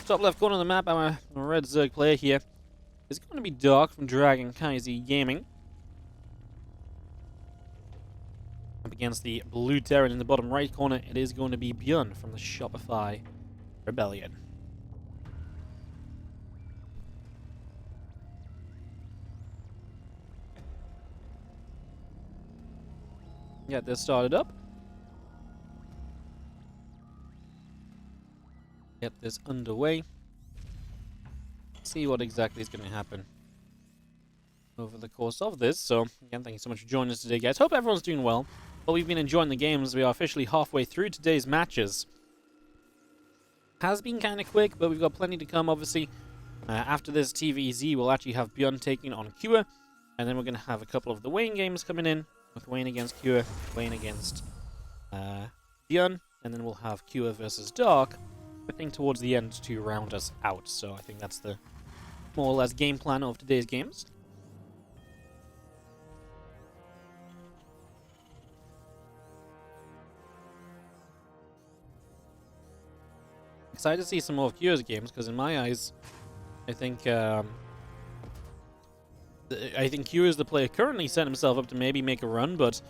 Top left corner of the map, I'm a red Zerg player here. It's going to be Dark from Dragon Kaiser Gaming. Up against the blue Terran in the bottom right corner, it is going to be ByuN from the Shopify Rebellion. Get this started up. Get this underway. See what exactly is going to happen over the course of this. So, again, thank you so much for joining us today, guys. Hope everyone's doing well. Well, we've been enjoying the games. We are officially halfway through today's matches. Has been kind of quick, but we've got plenty to come, obviously. After this TVZ, we'll actually have ByuN taking on Kua, and then we're going to have a couple of the Wayne games coming in, with Wayne against Kua, Wayne against ByuN, and then we'll have Kua versus Dark, I think towards the end to round us out. So I think that's the more or less game plan of today's games. Excited to see some more of Kua's games, because in my eyes, I think Kua is the player currently setting himself up to maybe make a run, but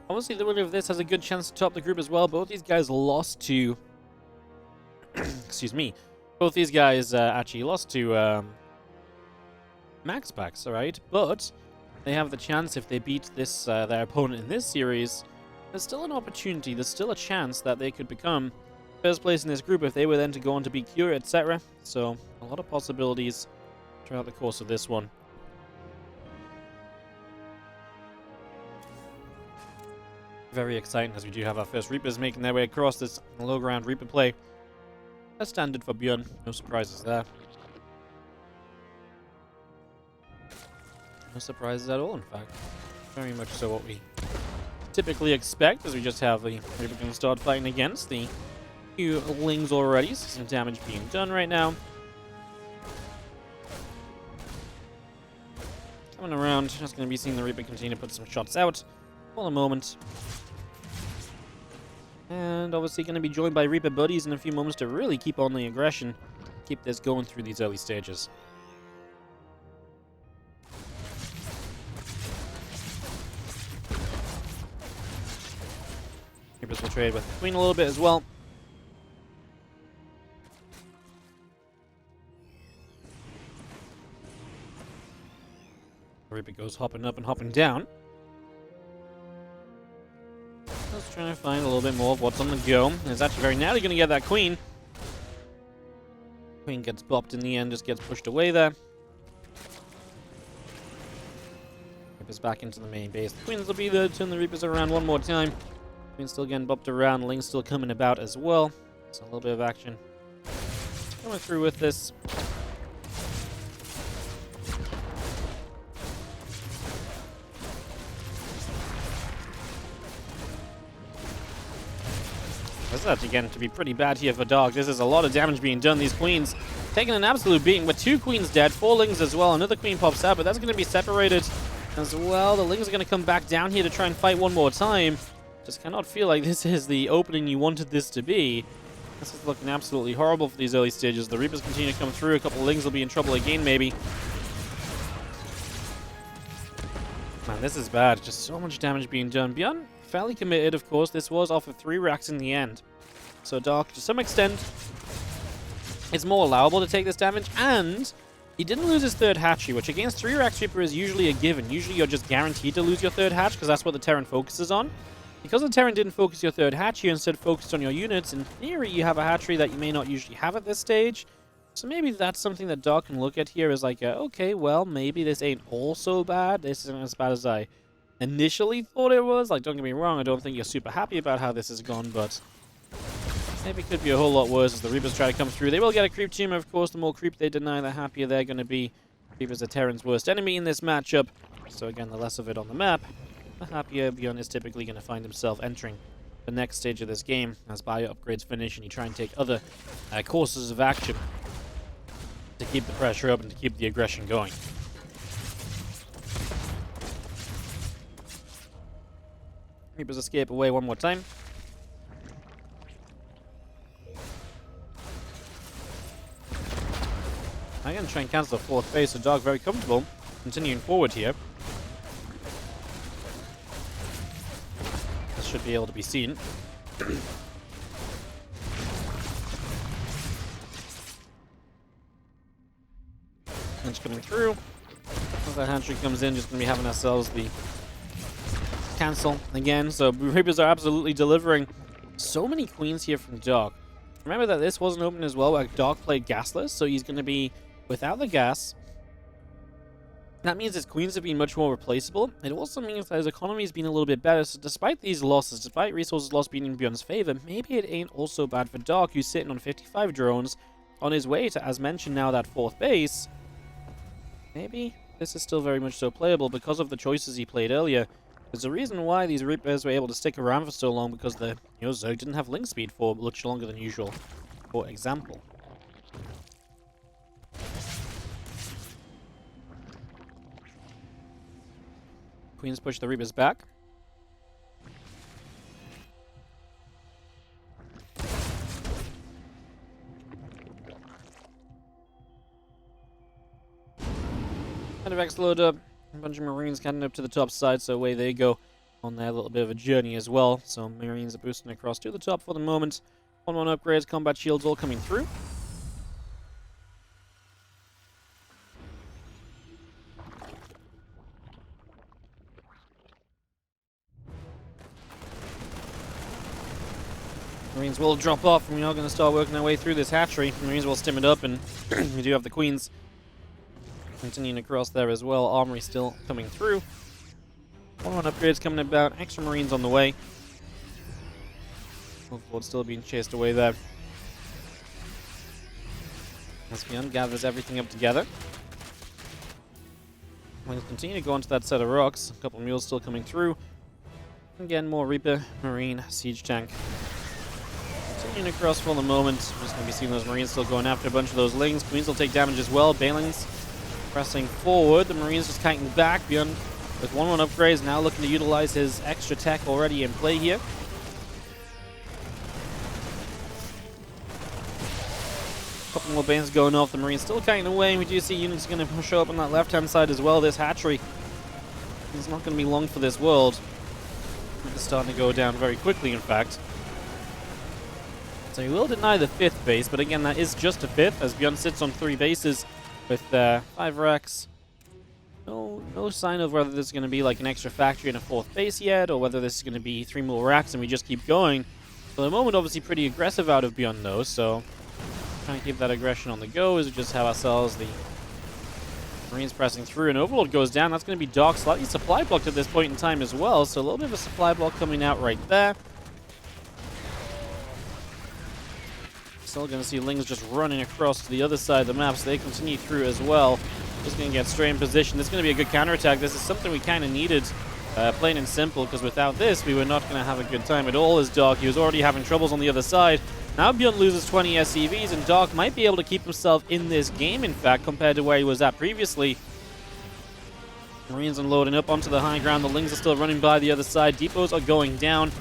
obviously the winner of this has a good chance to top the group as well. Both these guys lost to excuse me. Both these guys actually lost to Max Packs, alright? But they have the chance, if they beat this their opponent in this series, there's still an opportunity, there's still a chance that they could become first place in this group if they were then to go on to beat Kua, etc. So, a lot of possibilities throughout the course of this one. Very exciting, as we do have our first Reapers making their way across this low ground Reaper play. That's standard for ByuN, no surprises there. No surprises at all, in fact. Very much so what we typically expect, as we just have the Reaper going to start fighting against the few Lings already. So some damage being done right now. Coming around, just going to be seeing the Reaper continue to put some shots out for the moment. And obviously going to be joined by Reaper buddies in a few moments to really keep on the aggression, keep this going through these early stages. Reapers will trade with the Queen a little bit as well. Reaper goes hopping up and hopping down. Let's try to find a little bit more of what's on the go. It's actually very narrowly going to get that Queen. Queen gets bopped in the end, just gets pushed away there. Reaper's back into the main base. The Queens will be there to turn the Reapers around one more time. Queen's still getting bopped around. Ling's still coming about as well. So a little bit of action coming through with this. This is actually getting to be pretty bad here for Dark. This is a lot of damage being done. These Queens taking an absolute beating with 2 Queens dead, 4 Lings as well. Another Queen pops out, but that's going to be separated as well. The Lings are going to come back down here to try and fight one more time. Just cannot feel like this is the opening you wanted this to be. This is looking absolutely horrible for these early stages. The Reapers continue to come through. A couple of Lings will be in trouble again, maybe. Man, this is bad. Just so much damage being done. ByuN fairly committed, of course. This was off of 3 racks in the end. So Dark, to some extent, it's more allowable to take this damage. And he didn't lose his 3rd hatchery, which against 3 racks Reaper is usually a given. Usually you're just guaranteed to lose your 3rd hatch, because that's what the Terran focuses on. Because the Terran didn't focus your 3rd hatchery, instead focused on your units, in theory you have a hatchery that you may not usually have at this stage. So maybe that's something that Dark can look at here as like, okay, well, maybe this ain't all so bad. This isn't as bad as I initially thought it was. Like, don't get me wrong, I don't think you're super happy about how this has gone, but maybe it could be a whole lot worse as the Reapers try to come through. They will get a creep tumor, of course. The more creep they deny, the happier they're going to be. Reapers are Terran's worst enemy in this matchup. So again, the less of it on the map, the happier ByuN is typically going to find himself entering the next stage of this game as bio upgrades finish and you try and take other courses of action to keep the pressure up and to keep the aggression going. Reapers escape away one more time. I'm going to try and cancel the fourth base, so Dark very comfortable. Continuing forward here. This should be able to be seen. Hench coming through. Once that Hench comes in, just going to be having ourselves the cancel again. So Reapers are absolutely delivering so many queens here from Dark. Remember that this wasn't open as well, where Dark played gasless, so he's going to be without the gas. That means his queens have been much more replaceable. It also means that his economy has been a little bit better, so despite these losses, despite resources lost being in ByuN's favor, maybe it ain't also bad for Dark, who's sitting on 55 drones on his way to, as mentioned now, that fourth base. Maybe this is still very much so playable because of the choices he played earlier. There's a reason why these Reapers were able to stick around for so long, because the Zerg didn't have link speed for much longer than usual, for example. Queens push the Reapers back. Kind of X load up. A bunch of Marines getting up to the top side, so away they go on their little bit of a journey as well. So Marines are boosting across to the top for the moment. 1-1 upgrades, combat shields all coming through. Marines will drop off, and we are going to start working our way through this hatchery. Marines will stim it up, and we do have the Queens continuing across there as well. Armory still coming through. 1-1 upgrades coming about. Extra Marines on the way. Overlord still being chased away there. As ByuN gathers everything up together. We'll continue to go onto that set of rocks. A couple of mules still coming through. Again, more Reaper, Marine, Siege Tank. Continuing across for the moment. We're just going to be seeing those Marines still going after a bunch of those Lings. Queens will take damage as well. Balings pressing forward. The Marines just kiting back. ByuN with 1-1 upgrades, now looking to utilize his extra tech already in play here. Couple more Banes going off. The Marines still kiting away. We do see units going to show up on that left-hand side as well. This hatchery is not going to be long for this world. It's starting to go down very quickly, in fact. So he will deny the 5th base, but again, that is just a 5th, as ByuN sits on 3 bases with 5 racks. No sign of whether there's going to be like an extra factory and a 4th base yet, or whether this is going to be 3 more racks and we just keep going. For the moment, obviously pretty aggressive out of ByuN though, so trying to keep that aggression on the go as we just have ourselves the Marines pressing through, and Overlord goes down. That's going to be Dark, slightly supply blocked at this point in time as well, so a little bit of a supply block coming out right there. Still going to see Lings just running across to the other side of the map, so they continue through as well. Just going to get straight in position. This is going to be a good counterattack. This is something we kind of needed, plain and simple, because without this, we were not going to have a good time at all as Dark. He was already having troubles on the other side. Now ByuN loses 20 SCVs, and Dark might be able to keep himself in this game, in fact, compared to where he was at previously. Marines unloading up onto the high ground. The Lings are still running by the other side. Depots are going down.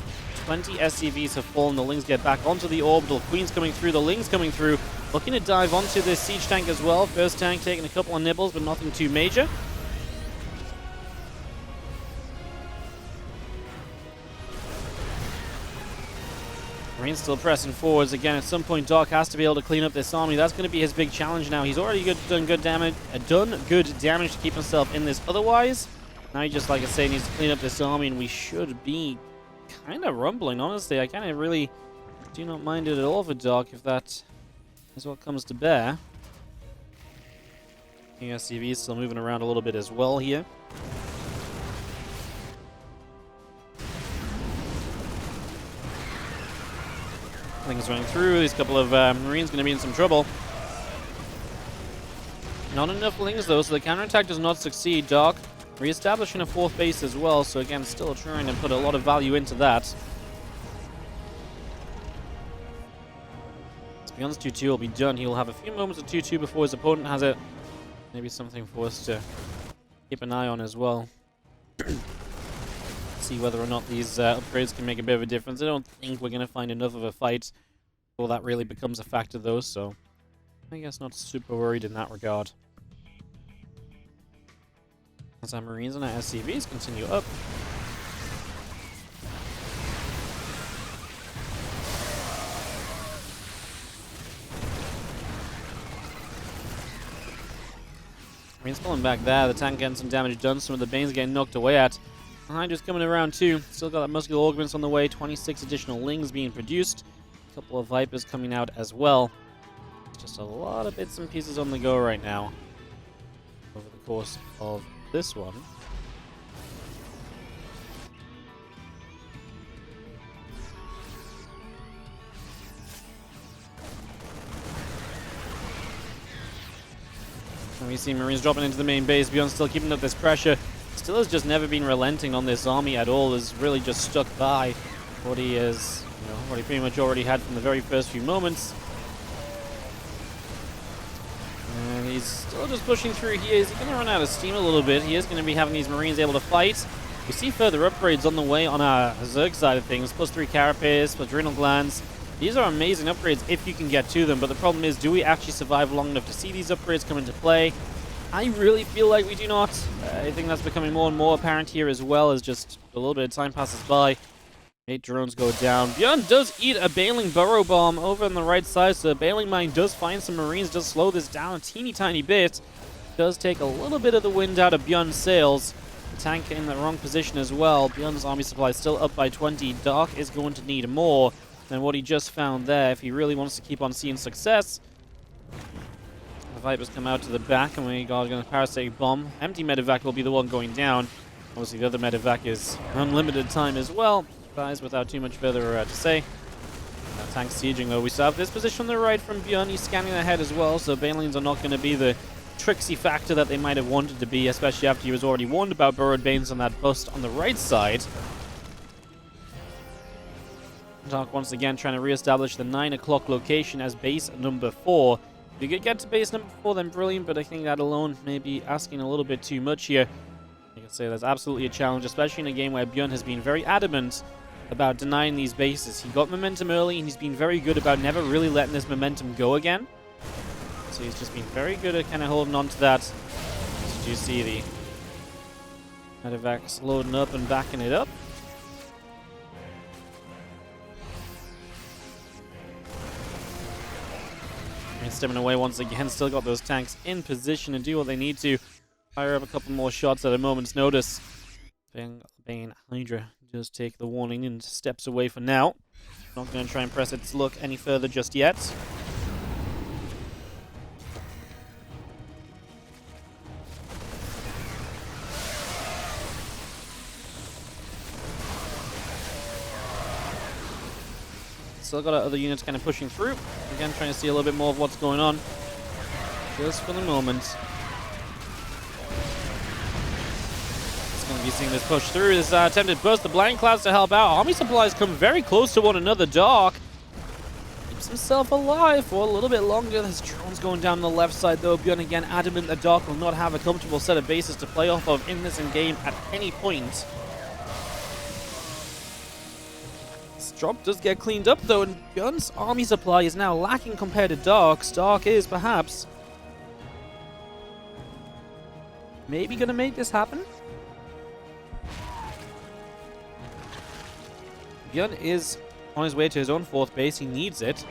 20 SCVs have fallen. The Lings get back onto the orbital. Queens coming through. The Lings coming through. Looking to dive onto this siege tank as well. First tank taking a couple of nibbles, but nothing too major. Marines still pressing forwards. Again, at some point, Dark has to be able to clean up this army. That's going to be his big challenge now. He's already done good damage to keep himself in this otherwise. Now he just, like I say, needs to clean up this army, and we should be kind of rumbling, honestly. I kind of really do not mind it at all for Dark if that is what comes to bear. SCV is still moving around a little bit as well here. Things running through. These couple of Marines going to be in some trouble. Not enough Lings though, so the counterattack does not succeed. Dark re-establishing a 4th base as well, so again, still trying to put a lot of value into that. ByuN's 2-2 will be done. He will have a few moments of 2-2 before his opponent has it. Maybe something for us to keep an eye on as well. See whether or not these upgrades can make a bit of a difference. I don't think we're going to find enough of a fight before that really becomes a factor though, so I guess not super worried in that regard. As our Marines and our SCVs continue up. Marines pulling back there. The tank getting some damage done. Some of the Banes getting knocked away at. Hydra's coming around too. Still got that muscular augments on the way. 26 additional Lings being produced. A couple of Vipers coming out as well. Just a lot of bits and pieces on the go right now. Over the course of this one. And we see Marines dropping into the main base. ByuN still keeping up this pressure. Still has just never been relenting on this army at all. Is really just stuck by what he is, what he pretty much already had from the very first few moments. And he's still just pushing through here. He's going to run out of steam a little bit. He is going to be having these Marines able to fight. We see further upgrades on the way on our Zerg side of things. +3 Carapace, + adrenal glands. These are amazing upgrades if you can get to them, but the problem is, do we actually survive long enough to see these upgrades come into play? I really feel like we do not. I think that's becoming more and more apparent here as well, as just a little bit of time passes by. 8 drones go down. ByuN does eat a Baling Burrow Bomb over on the right side, so the Baling Mine does find some Marines, does slow this down a teeny tiny bit. Does take a little bit of the wind out of ByuN's sails. The tank in the wrong position as well. ByuN's army supply is still up by 20. Dark is going to need more than what he just found there if he really wants to keep on seeing success. The Vipers come out to the back, and we are going to Parasitic Bomb. Empty Medevac will be the one going down. Obviously, the other Medevac is unlimited time as well. Guys, without too much further to say. Tank sieging, though. We still have this position on the right from ByuN. He's scanning ahead as well, so Banelings are not going to be the tricksy factor that they might have wanted to be, especially after he was already warned about Burrowed Banes on that bust on the right side. Dark once again trying to re-establish the 9 o'clock location as base number 4. If you could get to base number 4, then brilliant, but I think that alone may be asking a little bit too much here. I can say that's absolutely a challenge, especially in a game where ByuN has been very adamant about denying these bases. He got momentum early, and he's been very good about never really letting this momentum go again. So he's just been very good at kind of holding on to that. As you see the Medevacs loading up and backing it up. And stepping away once again, still got those tanks in position to do what they need to. Fire up a couple more shots at a moment's notice. Bane Hydra does take the warning and steps away for now. Not going to try and press its luck any further just yet. Still got our other units kind of pushing through. Again, trying to see a little bit more of what's going on. Just for the moment. It's going to be seeing this push through. This attempted burst the blind clouds to help out. Army supplies come very close to one another. Dark keeps himself alive for a little bit longer. There's drones going down the left side though. ByuN again adamant that Dark will not have a comfortable set of bases to play off of in this game at any point. Drop does get cleaned up though, and ByuN's army supply is now lacking compared to Dark's. Dark is perhaps maybe gonna make this happen. ByuN is on his way to his own 4th base. He needs it.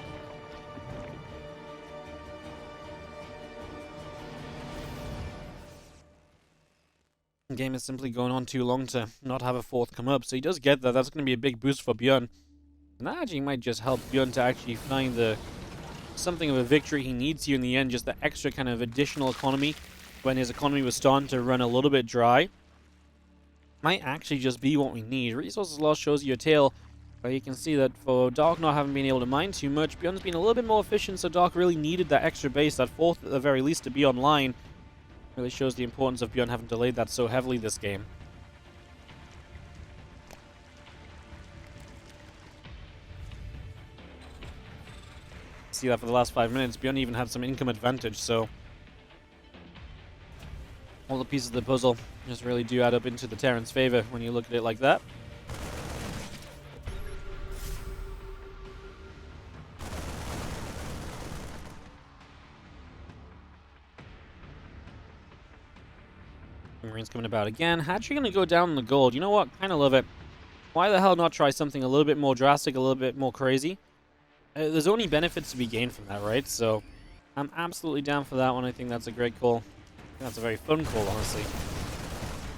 The game is simply going on too long to not have a 4th come up, so he does get that. That's going to be a big boost for ByuN. And that actually might just help ByuN to actually find something of a victory he needs here in the end. Just the extra kind of additional economy when his economy was starting to run a little bit dry. Might actually just be what we need. Resources lost shows you a tale where you can see that for Dark not having been able to mine too much, ByuN's been a little bit more efficient, so Dark really needed that extra base, that 4th at the very least, to be online. Really shows the importance of ByuN having delayed that so heavily this game. See that for the last 5 minutes, ByuN even had some income advantage, so all the pieces of the puzzle just really do add up into the Terran's favor when you look at it like that. Marines coming about again. Hatchery going to go down in the gold. You know what? Kind of love it. Why the hell not try something a little bit more drastic, a little bit more crazy? There's only benefits to be gained from that, right? So I'm absolutely down for that one. I think that's a great call. I think that's a very fun call, honestly.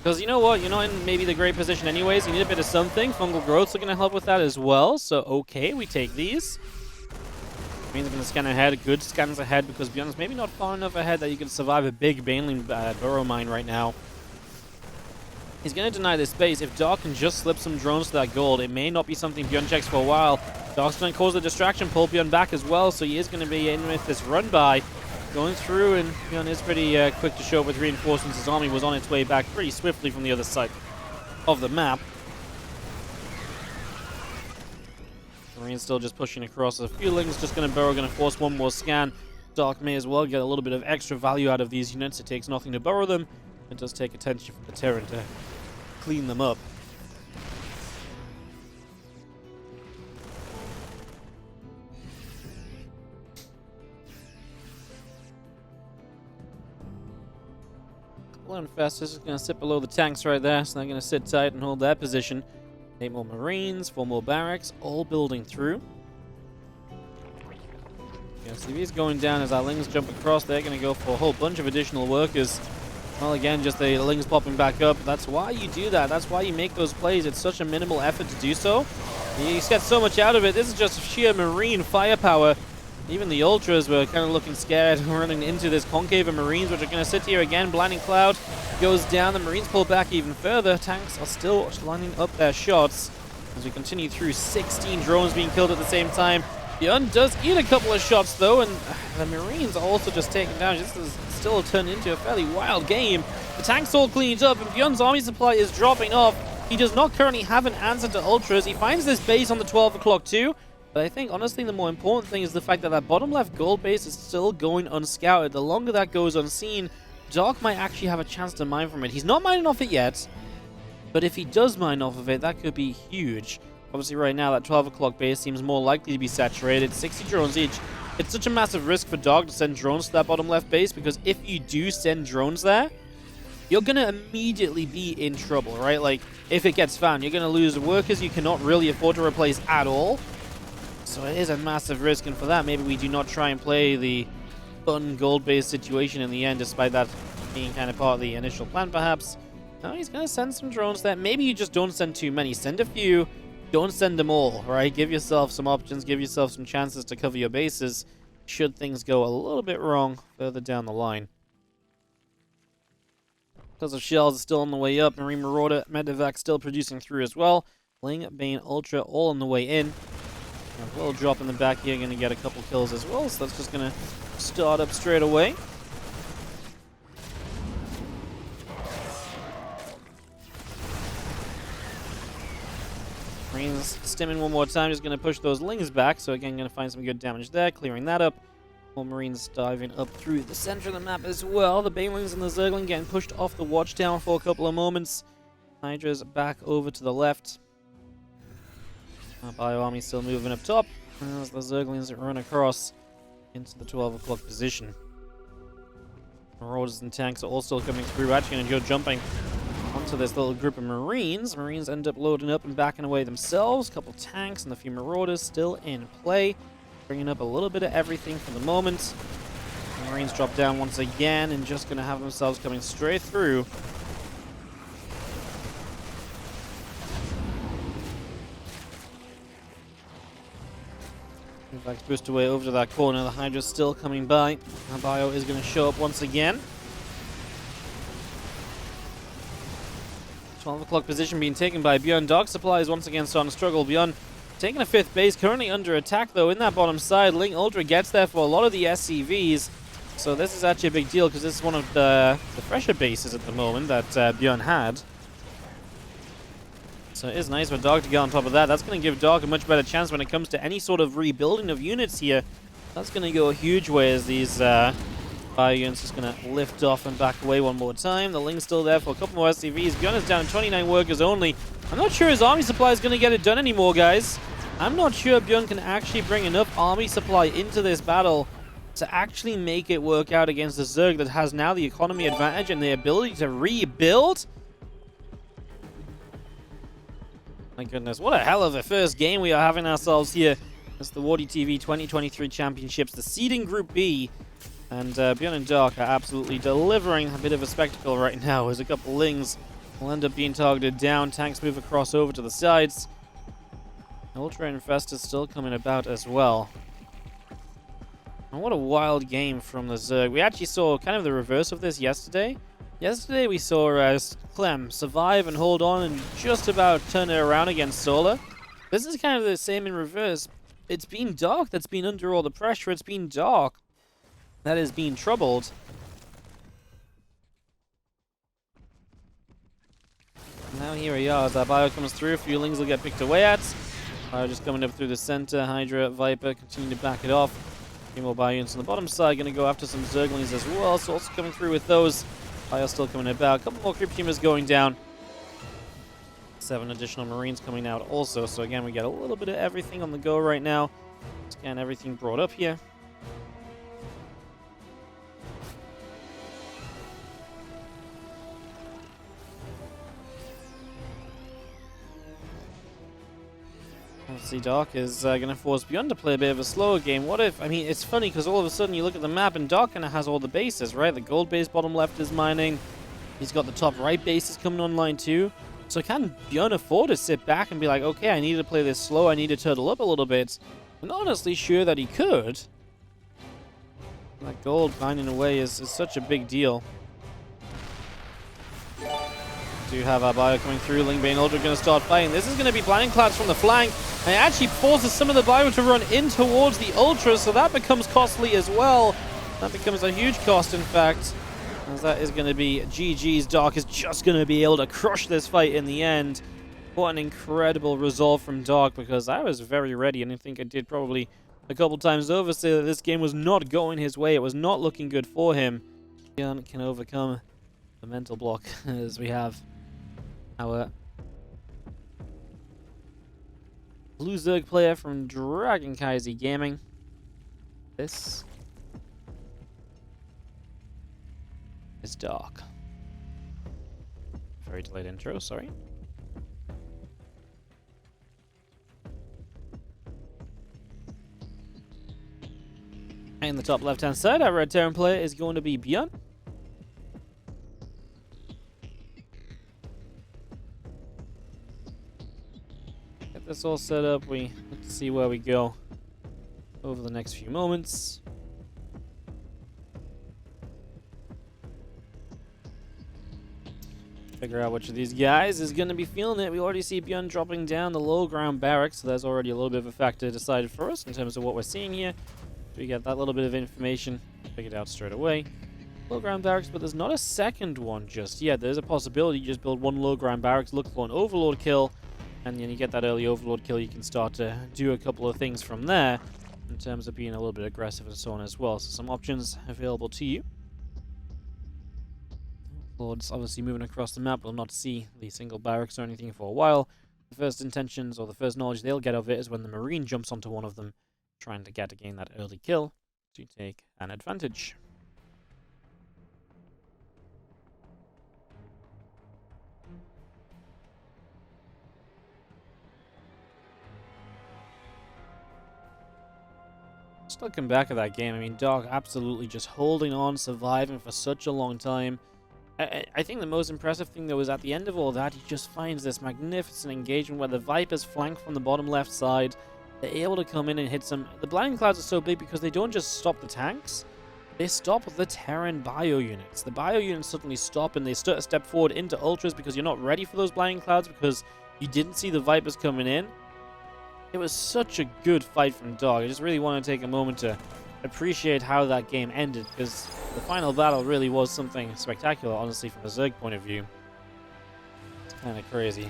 Because you know what? You're not in maybe the great position anyways. You need a bit of something. Fungal growths are going to help with that as well. So, okay, we take these. Marines are going to scan ahead. Good scans ahead because ByuN's maybe not far enough ahead that you can survive a big Baneling burrow mine right now. He's going to deny this space. If Dark can just slip some drones to that gold, it may not be something ByuN checks for a while. Dark's going to cause the distraction, pull ByuN back as well, so he is going to be in with this run by. Going through, and ByuN is pretty quick to show up with reinforcements. His army was on its way back pretty swiftly from the other side of the map. Marines still just pushing across. A few Lings just going to burrow, going to force one more scan. Dark may as well get a little bit of extra value out of these units. It takes nothing to burrow them. It does take attention from the Terran to clean them up. Festus is going to sit below the tanks right there, so they're going to sit tight and hold their position. 8 more Marines, 4 more barracks, all building through. SCV's going down as our Lings jump across. They're going to go for a whole bunch of additional workers. Well, again, just the Lings popping back up. That's why you do that. That's why you make those plays. It's such a minimal effort to do so. You get so much out of it. This is just sheer Marine firepower. Even the Ultras were kind of looking scared running into this concave of Marines, which are going to sit here again. Blinding Cloud goes down. The Marines pull back even further. Tanks are still lining up their shots as we continue through. 16 drones being killed at the same time. ByuN does eat a couple of shots, though, and the Marines are also just taken down. This is still turned into a fairly wild game. The tank's all cleaned up, and ByuN's army supply is dropping off. He does not currently have an answer to Ultras. He finds this base on the 12 o'clock, too. But I think, honestly, the more important thing is the fact that that bottom left gold base is still going unscouted. The longer that goes unseen, Dark might actually have a chance to mine from it. He's not mining off it yet, but if he does mine off of it, that could be huge. Obviously, right now, that 12 o'clock base seems more likely to be saturated. 60 drones each. It's such a massive risk for Dark to send drones to that bottom left base, because if you do send drones there, you're going to immediately be in trouble, right? Like, if it gets found, you're going to lose workers you cannot really afford to replace at all. So it is a massive risk, and for that, maybe we do not try and play the fun gold-based situation in the end, despite that being kind of part of the initial plan, perhaps. No, he's going to send some drones there. Maybe you just don't send too many. Send a few. Don't send them all, right? Give yourself some options. Give yourself some chances to cover your bases should things go a little bit wrong further down the line. Because of shells are still on the way up. Marine Marauder, Medevac still producing through as well. Ling, Bane, Ultra all on the way in. A little drop in the back here, going to get a couple kills as well, so that's just going to start up straight away. Marines stimming one more time, just going to push those Lings back, so again, going to find some good damage there, clearing that up. More Marines diving up through the center of the map as well. The Banelings and the Zergling getting pushed off the watchtower for a couple of moments. Hydra's back over to the left. Bio army still moving up top as the Zerglings run across into the 12 o'clock position. Marauders and tanks are all still coming through. Actually going to go jumping onto this little group of Marines. Marines end up loading up and backing away themselves. A couple tanks and a few Marauders still in play. Bringing up a little bit of everything for the moment. The Marines drop down once again and just going to have themselves coming straight through. Medevacs boost away over to that corner. The Hydra's still coming by. Our Bio is going to show up once again. 12 o'clock position being taken by ByuN. Dark Supply is once again starting to struggle. ByuN taking a 5th base, currently under attack though in that bottom side. Ling Ultra gets there for a lot of the SCVs. So this is actually a big deal because this is one of the fresher bases at the moment that ByuN had. So it is nice for Dark to get on top of that. That's going to give Dark a much better chance when it comes to any sort of rebuilding of units here. That's going to go a huge way as these ByuN's just going to lift off and back away one more time. The Ling's still there for a couple more SCVs. ByuN is down to 29 workers only. I'm not sure his army supply is going to get it done anymore, guys. I'm not sure ByuN can actually bring enough army supply into this battle to actually make it work out against the Zerg that has now the economy advantage and the ability to rebuild. My goodness, what a hell of a first game we are having ourselves here. It's the WardiTV 2023 Championships, the seeding Group B. And ByuN and Dark are absolutely delivering a bit of a spectacle right now, as a couple Lings will end up being targeted down. Tanks move across over to the sides. Ultra Infestors still coming about as well. And what a wild game from the Zerg. We actually saw kind of the reverse of this yesterday. Yesterday we saw Clem survive and hold on and just about turn it around against Solar. This is kind of the same in reverse. It's been Dark that's been under all the pressure. It's been Dark that is being troubled. Now here we are, as that Bio comes through. A few Lings will get picked away at. Bio just coming up through the center. Hydra, Viper continue to back it off. A few more ByuNs on the bottom side. Going to go after some Zerglings as well. So also coming through with those. Bio still coming about. A couple more creep teamers going down. 7 additional Marines coming out also. So again, we get a little bit of everything on the go right now. Let's get everything brought up here. Obviously, Dark is going to force ByuN to play a bit of a slower game. What if, I mean, it's funny because all of a sudden you look at the map and Dark kind of has all the bases, right? The gold base bottom left is mining. He's got the top right bases coming online too. So can ByuN afford to sit back and be like, okay, I need to play this slow, I need to turtle up a little bit? I'm not honestly sure that he could. That gold mining away is such a big deal. Do have our Bio coming through. Lingbane Ultra going to start fighting. This is going to be blinding clouds from the flank. And it actually forces some of the Bio to run in towards the Ultra, so that becomes costly as well. That becomes a huge cost, in fact. As that is going to be GG's. Dark is just going to be able to crush this fight in the end. What an incredible resolve from Dark, because I was very ready, and I think I did probably a couple times over say that this game was not going his way. It was not looking good for him. ByuN can overcome the mental block as we have our Blue Zerg player from Dragon Kaiser Gaming. This is Dark. Very delayed intro, sorry. And in the top left-hand side, our Red Terran player is going to be ByuN. Get this all set up. We have to see where we go over the next few moments. Figure out which of these guys is going to be feeling it. We already see ByuN dropping down the low ground barracks, so there's already a little bit of a factor decided for us in terms of what we're seeing here. We get that little bit of information, figured out straight away. Low ground barracks, but there's not a second one just yet. There's a possibility you just build one low ground barracks, look for an overlord kill, and then you get that early overlord kill. You can start to do a couple of things from there in terms of being a little bit aggressive and so on as well. So some options available to you. Lords obviously moving across the map will not see the single barracks or anything for a while. The first intentions or the first knowledge they'll get of it is when the Marine jumps onto one of them, trying to get again that early kill to take an advantage. Just looking back at that game, I mean, Dark absolutely just holding on, surviving for such a long time. I think the most impressive thing, though, is at the end of all that, he just finds this magnificent engagement where the Vipers flank from the bottom left side. They're able to come in and hit some... The blinding clouds are so big because they don't just stop the tanks. They stop the Terran bio units. The bio units suddenly stop and they step forward into Ultras because you're not ready for those blinding clouds because you didn't see the Vipers coming in. It was such a good fight from Dark. I just really want to take a moment to appreciate how that game ended, because the final battle really was something spectacular, honestly, from a Zerg point of view. It's kind of crazy.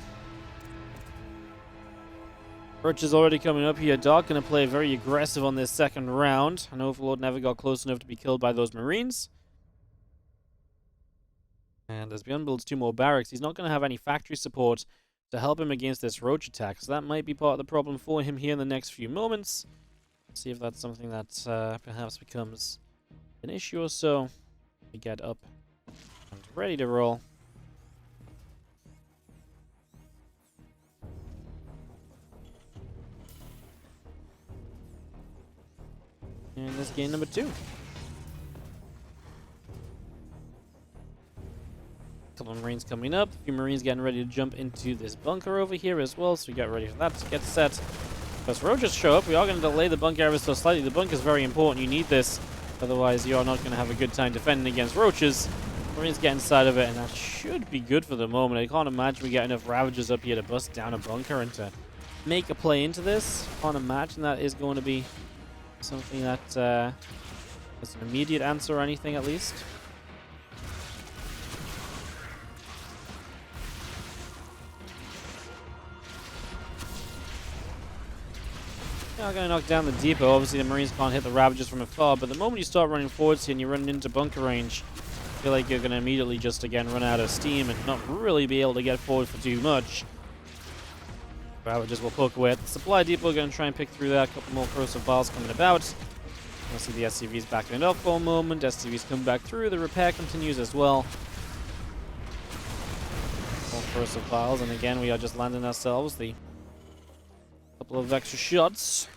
Roach is already coming up here. Dark going to play very aggressive on this second round. And Overlord never got close enough to be killed by those Marines. And as ByuN builds 2 more barracks, he's not going to have any factory support to help him against this Roach attack. So that might be part of the problem for him here in the next few moments. See if that's something that perhaps becomes an issue or so. We get up and ready to roll. And this game number 2. Couple of Marines coming up. A few Marines getting ready to jump into this bunker over here as well. So we get ready for that to get set. Because roaches show up, we are going to delay the bunker ever so slightly. The bunker is very important. You need this. Otherwise, you are not going to have a good time defending against roaches. Marines get inside of it, and that should be good for the moment. I can't imagine we get enough Ravagers up here to bust down a bunker and to make a play into this. Can't imagine that is going to be something that is an immediate answer or anything, at least. Now going to knock down the depot. Obviously, the Marines can't hit the Ravagers from afar, but the moment you start running forwards here and you're running into bunker range, I feel like you're going to immediately just, again, run out of steam and not really be able to get forward for too much. Ravagers will poke away at the supply depot. Going to try and pick through that. A couple more corrosive vials coming about. You'll see the SCVs backing it up for a moment. SCVs come back through. The repair continues as well. More corrosive vials, and again, we are just landing ourselves the couple of extra shots.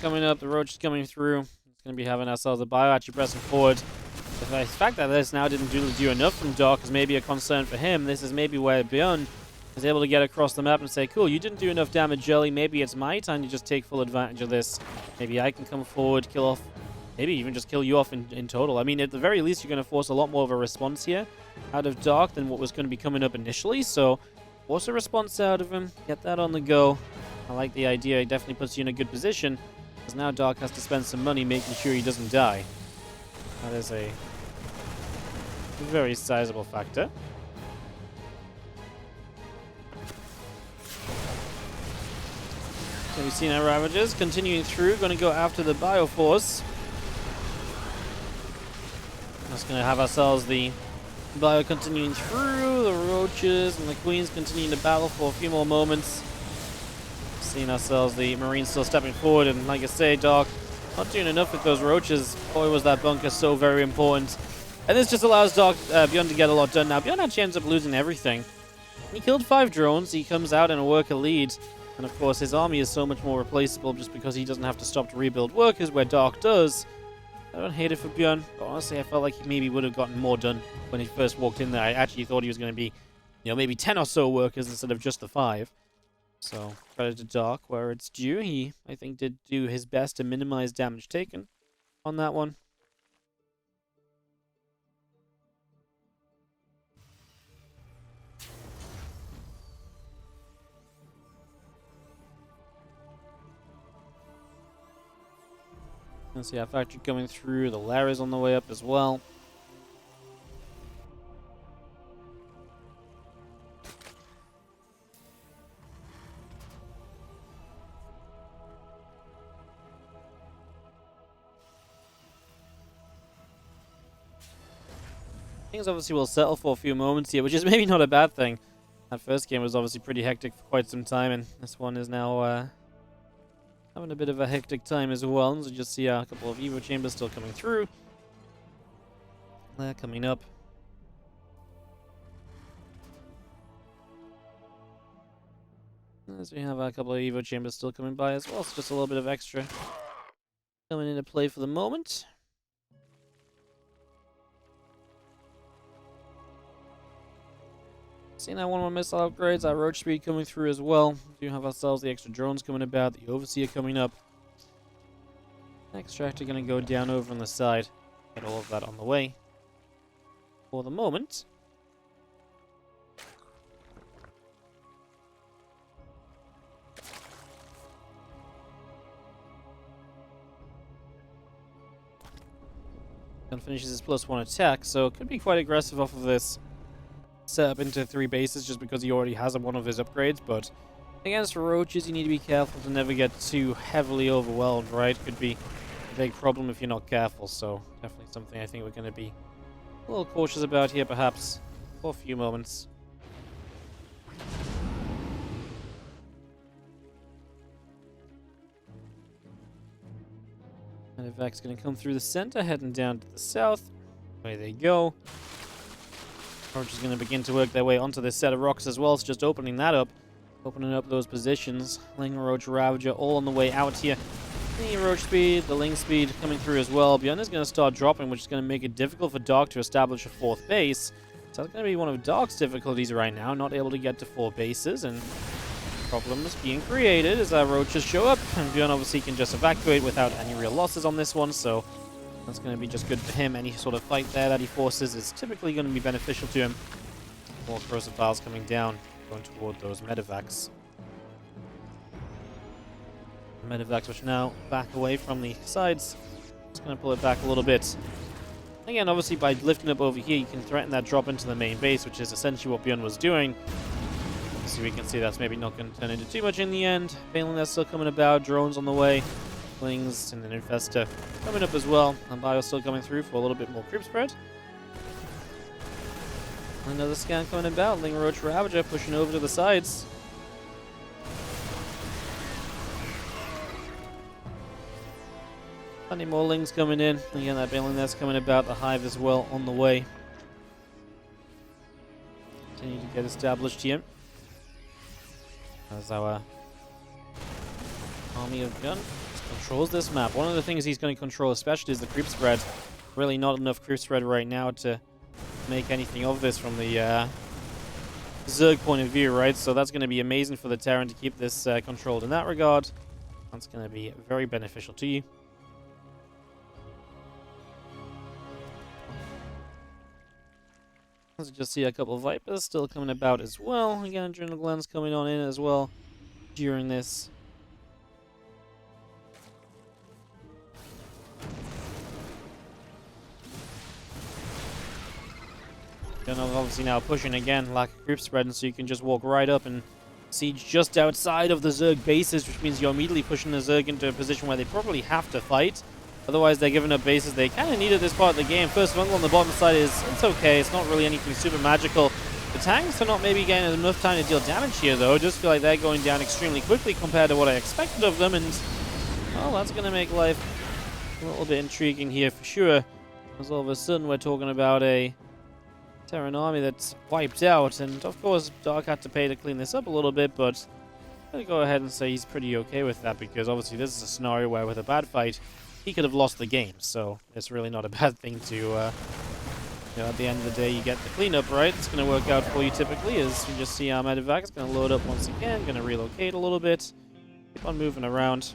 Coming up, the roach is coming through. It's going to be having ourselves a bio actually pressing forward. The fact that this now didn't do enough from Doc is maybe a concern for him. This is maybe where ByuN is able to get across the map and say, cool, you didn't do enough damage early. Maybe it's my time to just take full advantage of this. Maybe I can come forward, kill off, maybe even just kill you off in total. I mean, at the very least, you're going to force a lot more of a response here out of Doc than what was going to be coming up initially. So force a response out of him. Get that on the go. I like the idea. It definitely puts you in a good position. Because now Doc has to spend some money making sure he doesn't die. That is a very sizable factor. So we've seen our Ravagers continuing through. Going to go after the Bioforce. Just going to have ourselves the Bio continuing through. The Roaches and the Queens continuing to battle for a few more moments. Seeing ourselves the Marines still stepping forward, and like I say, Doc not doing enough with those Roaches. Boy, was that bunker so very important. And this just allows Doc ByuN to get a lot done. Now, ByuN actually ends up losing everything. He killed 5 drones. He comes out in a worker lead. And of course, his army is so much more replaceable just because he doesn't have to stop to rebuild workers where Doc does. I don't hate it for ByuN, but honestly, I felt like he maybe would have gotten more done when he first walked in there. I actually thought he was going to be, maybe 10 or so workers instead of just the 5. So, credit to Doc where it's due. He, I think, did do his best to minimize damage taken on that one. Let's see our factory coming through. The lair is on the way up as well. Things obviously will settle for a few moments here, which is maybe not a bad thing. That first game was obviously pretty hectic for quite some time, and this one is now having a bit of a hectic time as well. So just see a couple of Evo chambers still coming through. They're coming up. As we have a couple of Evo chambers still coming by as well, so just a little bit of extra coming into play for the moment. Seeing that 1-1 missile upgrades, our roach speed coming through as well. We do have ourselves the extra drones coming about, the overseer coming up. Extractor going to go down over on the side. Get all of that on the way. For the moment. And finishes his +1 attack, so it could be quite aggressive off of this. Set up into 3 bases just because he already has one of his upgrades, but against roaches you need to be careful to never get too heavily overwhelmed, right? Could be a big problem if you're not careful. So definitely something I think we're going to be a little cautious about here, perhaps, for a few moments. Medevac's going to come through the center, heading down to the south. Away they go. Roach is going to begin to work their way onto this set of rocks as well, so just opening that up. Opening up those positions. Ling, Roach, Ravager all on the way out here. The Roach speed, the Ling speed coming through as well. ByuN is going to start dropping, which is going to make it difficult for Dark to establish a fourth base. So that's going to be one of Dark's difficulties right now, not able to get to 4 bases, and problems being created as our Roaches show up. And ByuN obviously can just evacuate without any real losses on this one, so that's going to be just good for him. Any sort of fight there that he forces is typically going to be beneficial to him. More corrosive files coming down, going toward those medevacs. Medevacs, which now back away from the sides. Just going to pull it back a little bit. Again, obviously, by lifting up over here, you can threaten that drop into the main base, which is essentially what ByuN was doing. So we can see that's maybe not going to turn into too much in the end. ByuN that's still coming about. Drones on the way. Lings and an Infester coming up as well. And ByuN still coming through for a little bit more creep spread. Another scan coming about. Ling, Roach, Ravager pushing over to the sides. Plenty more Lings coming in. Again, that ByuN that's coming about. The Hive as well on the way. Continue to get established here. As our army of ByuN controls this map. One of the things he's going to control especially is the creep spread. Really not enough creep spread right now to make anything of this from the Zerg point of view, right? So that's going to be amazing for the Terran to keep this controlled in that regard. That's going to be very beneficial to you. Let's just see a couple of Vipers still coming about as well. Again, Adrenal Glands coming on in as well during this. ByuN obviously now pushing again, lack of group spread, and so you can just walk right up and siege just outside of the Zerg bases, which means you're immediately pushing the Zerg into a position where they probably have to fight. Otherwise, they're giving up bases they kind of need at this part of the game. First Fungal on the bottom side it's okay. It's not really anything super magical. The tanks are not maybe getting enough time to deal damage here, though. Just feel like they're going down extremely quickly compared to what I expected of them, and well, that's going to make life a little bit intriguing here for sure. Because all of a sudden we're talking about a Terran army that's wiped out, and of course Dark had to pay to clean this up a little bit, but I'm going to go ahead and say he's pretty okay with that, because obviously this is a scenario where with a bad fight, he could have lost the game, so it's really not a bad thing to, you know, at the end of the day, you get the cleanup, right? It's going to work out for you typically, as you just see our medevac is going to load up once again, going to relocate a little bit, keep on moving around.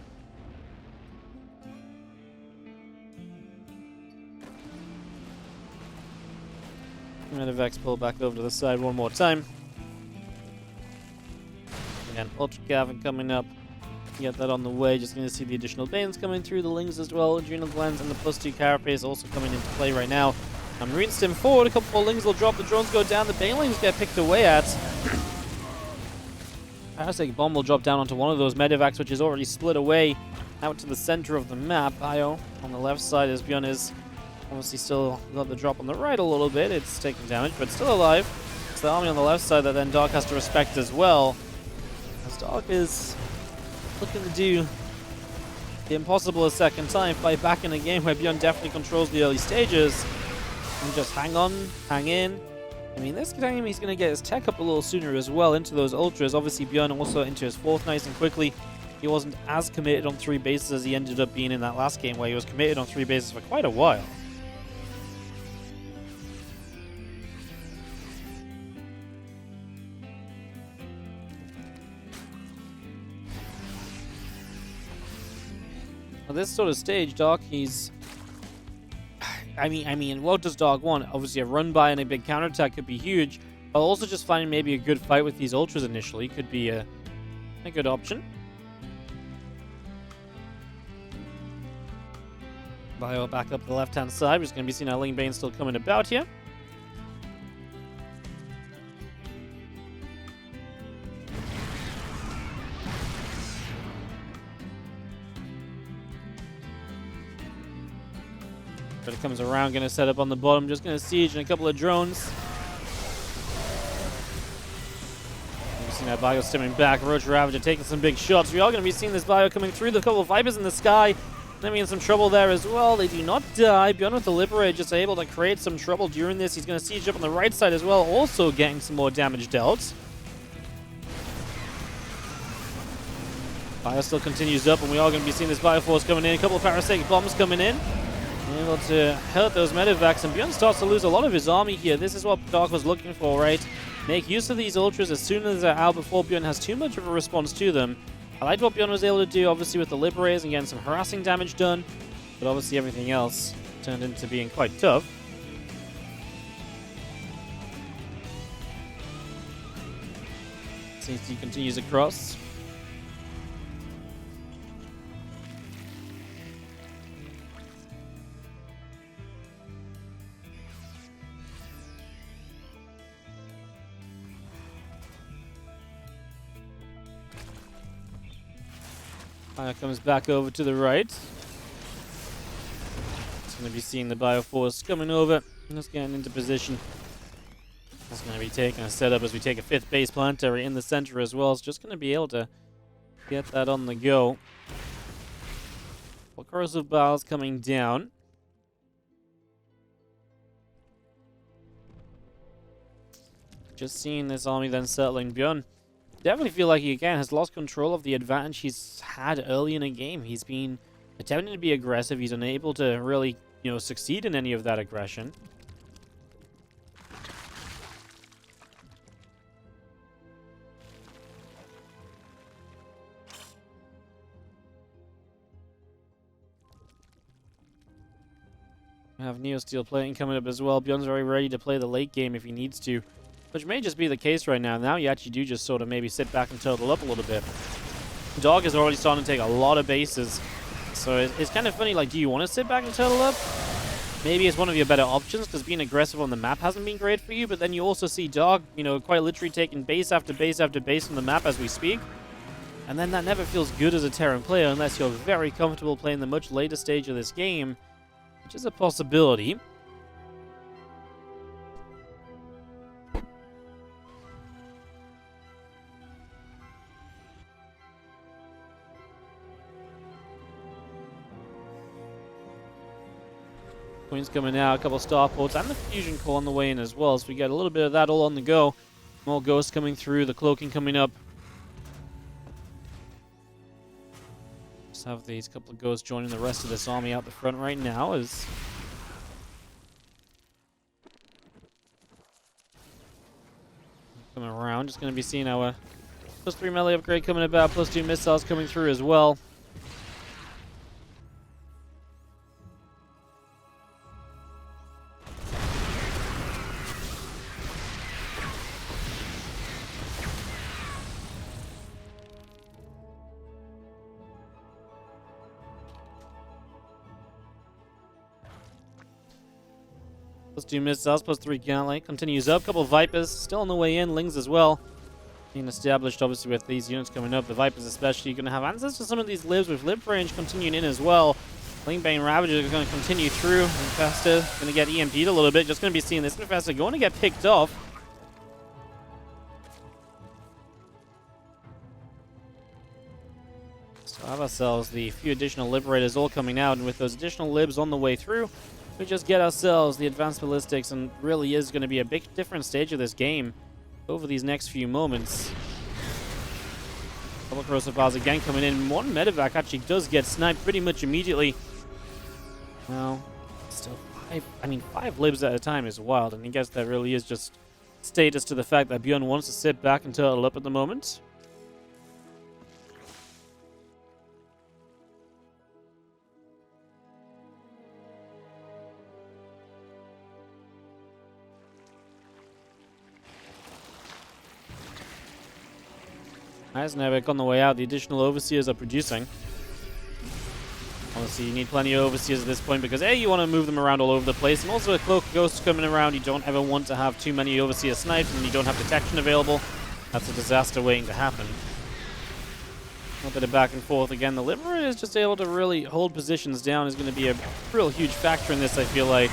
Medevac's pull back over to the side one more time. Again, Ultra Cavern coming up. Get that on the way. Just going to see the additional Banes coming through, the Lings as well, Adrenal Glands, and the +2 Carapace also coming into play right now. Marine Stim forward, a couple more Lings will drop, the drones go down, the Banelings get picked away at. Parasite Bomb will drop down onto one of those medevacs, which is already split away out to the center of the map. Io on the left side as ByuN is obviously still got the drop on the right a little bit. It's taking damage, but still alive. It's the army on the left side that then Dark has to respect as well. As Dark is looking to do the impossible a second time, fight back in a game where ByuN definitely controls the early stages. And just hang on, hang in. I mean, this time he's going to get his tech up a little sooner as well into those ultras. Obviously, ByuN also into his 4th nice and quickly. He wasn't as committed on 3 bases as he ended up being in that last game, where he was committed on 3 bases for quite a while. At this sort of stage, Dark, he's... I mean, what does Dark want? Obviously, a run by and a big counterattack could be huge, but also just finding maybe a good fight with these ultras initially could be a good option. Bio back up the left-hand side. We're just going to be seeing our Ling Bane still coming about here. But it comes around, gonna set up on the bottom, just gonna siege and a couple of drones. We've seen that Bio stepping back, Roach Ravager taking some big shots. We are gonna be seeing this Bio coming through, the couple of Vipers in the sky. They're in some trouble there as well. They do not die. ByuN with the Liberate just able to create some trouble during this. He's gonna siege up on the right side as well, also getting some more damage dealt. Fire still continues up, and we are going to be seeing this Bioforce coming in. A couple of parasitic bombs coming in. Able to hurt those medevacs, and ByuN starts to lose a lot of his army here. This is what Dark was looking for, right? Make use of these ultras as soon as they're out before ByuN has too much of a response to them. I liked what ByuN was able to do, obviously, with the Liberators and getting some harassing damage done, but obviously everything else turned into being quite tough. ZvT continues across. Comes back over to the right. It's going to be seeing the Bioforce coming over. Just getting into position. It's going to be taking a setup as we take a 5th base planetary in the center as well. It's just going to be able to get that on the go. Corrosive Bowels coming down. Just seeing this army then settling. ByuN definitely feel like he again has lost control of the advantage he's had early in a game. He's been attempting to be aggressive. He's unable to really, succeed in any of that aggression. We have Neosteel Plating coming up as well. ByuN's very ready to play the late game if he needs to, which may just be the case right now. Now you actually do just sort of maybe sit back and total up a little bit. Dog is already starting to take a lot of bases. So it's kind of funny, like, do you want to sit back and total up? Maybe it's one of your better options, because being aggressive on the map hasn't been great for you, but then you also see Dog, quite literally taking base after base after base on the map as we speak. And then that never feels good as a Terran player unless you're very comfortable playing the much later stage of this game, which is a possibility. Queen's coming out, a couple of starports, and the fusion core on the way in as well, so we get a little bit of that all on the go. More ghosts coming through, the cloaking coming up. Just have these couple of ghosts joining the rest of this army out the front right now as coming around. Just going to be seeing our +3 melee upgrade coming about, +2 missiles coming through as well. +2 missiles, +3 gauntlet. Continues up. Couple of Vipers still on the way in. Lings as well. Being established, obviously, with these units coming up. The Vipers especially going to have answers to some of these libs with lib range continuing in as well. Lingbane Ravager is going to continue through. Infestor going to get EMP'd a little bit. Just going to be seeing this Infestor going to get picked off. So have ourselves the few additional Liberators all coming out. And with those additional libs on the way through, we just get ourselves the advanced ballistics, and really is going to be a big different stage of this game over these next few moments. Double corrosive bars again coming in. One medevac actually does get sniped pretty much immediately. Well, still 5 libs at a time is wild, and I guess that really is just status to the fact that ByuN wants to sit back and turtle up at the moment. Eisnerbeck on the way out. The additional Overseers are producing. Obviously, you need plenty of Overseers at this point because, A, you want to move them around all over the place, and also with Cloak Ghosts coming around, you don't ever want to have too many Overseer snipes, and you don't have detection available. That's a disaster waiting to happen. A bit of back and forth again. The Liberator is just able to really hold positions down. Is going to be a real huge factor in this, I feel like.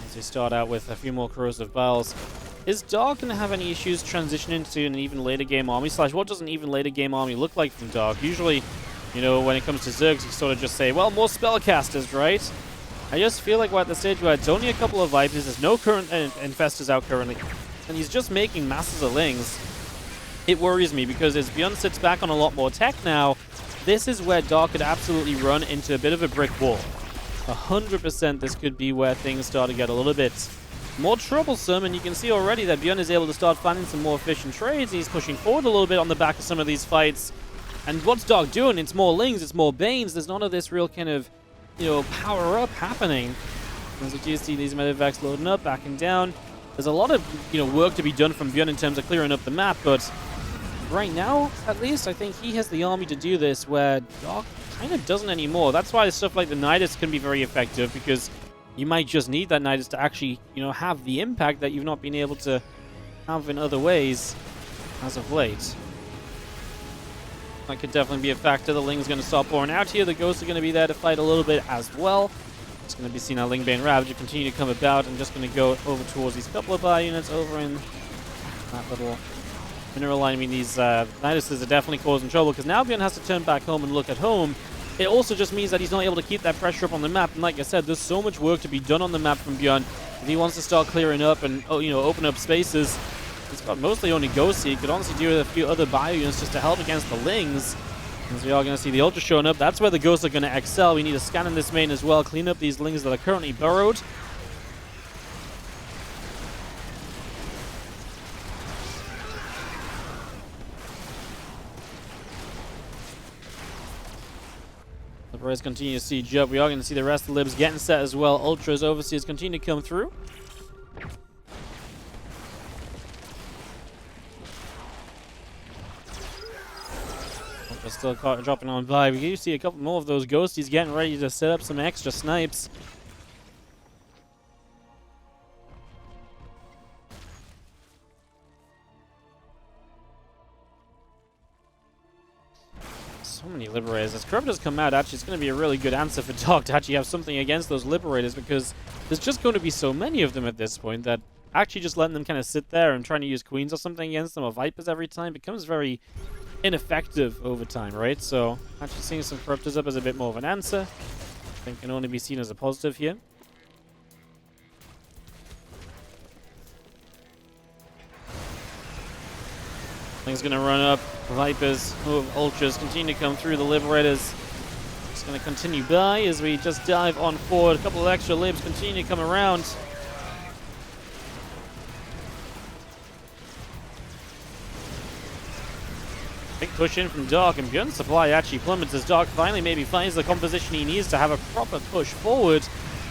As we start out with a few more corrosive biles. Is Dark going to have any issues transitioning to an even later game army? Slash, what does an even later game army look like from Dark? Usually, you know, when it comes to Zergs, you sort of just say, well, more spellcasters, right? I just feel like we're at the stage where it's only a couple of Vipers. There's no current Infestors out currently. And he's just making masses of Lings. It worries me because as ByuN sits back on a lot more tech now, this is where Dark could absolutely run into a bit of a brick wall. 100% this could be where things start to get a little bit more troublesome, and you can see already that ByuN is able to start finding some more efficient trades. He's pushing forward a little bit on the back of some of these fights. And what's Dark doing? It's more Lings, it's more Banes. There's none of this real kind of, you know, power up happening. As we do see these medevacs loading up, backing down. There's a lot of, you know, work to be done from ByuN in terms of clearing up the map, but right now, at least, I think he has the army to do this, where Dark kind of doesn't anymore. That's why stuff like the Nidus can be very effective, because you might just need that Nidus to actually, you know, have the impact that you've not been able to have in other ways as of late. That could definitely be a factor. The Ling's going to start pouring out here. The Ghosts are going to be there to fight a little bit as well. It's going to be seen how Lingbane Ravager continue to come about, and just going to go over towards these couple of units over in that little mineral line. I mean, these Niduses are definitely causing trouble, because now ByuN has to turn back home and look at home. It also just means that he's not able to keep that pressure up on the map, and like I said, there's so much work to be done on the map from ByuN. If he wants to start clearing up and, you know, open up spaces, he's got mostly only Ghosts. He could honestly do with a few other bio units just to help against the Lings. As we are going to see the Ultra showing up, that's where the Ghosts are going to excel. We need to scan in this main as well, clean up these Lings that are currently burrowed. Liberators continue to siege up. We are going to see the rest of the Libs getting set as well. Ultras, Overseers continue to come through. Ultras still dropping on by. We do see a couple more of those Ghosties getting ready to set up some extra snipes. So many Liberators. As Corruptors come out, actually, it's going to be a really good answer for Dark to actually have something against those Liberators, because there's just going to be so many of them at this point that actually just letting them kind of sit there and trying to use Queens or something against them, or Vipers every time, becomes very ineffective over time, right? So actually seeing some Corruptors up as a bit more of an answer, I think can only be seen as a positive here. Thing's going to run up. Vipers, Ultras continue to come through. The Liberators just going to continue by as we just dive on forward. A couple of extra Libs continue to come around. Big push in from Dark, and ByuN's supply actually plummets as Dark finally maybe finds the composition he needs to have a proper push forward.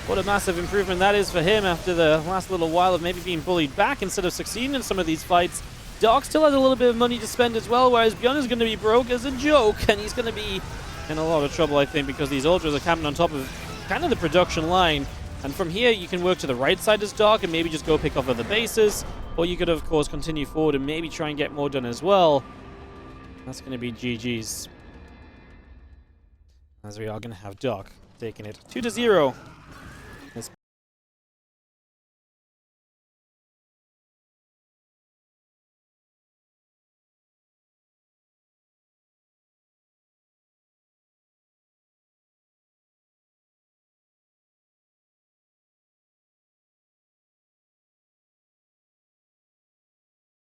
What a massive improvement that is for him after the last little while of maybe being bullied back instead of succeeding in some of these fights. Dark still has a little bit of money to spend as well, whereas ByuN is going to be broke as a joke, and he's going to be in a lot of trouble, I think, because these Ultras are camping on top of kind of the production line. And from here, you can work to the right side as Dark and maybe just go pick off other bases, or you could, of course, continue forward and maybe try and get more done as well. That's going to be GG's. As we are going to have Dark taking it 2-0.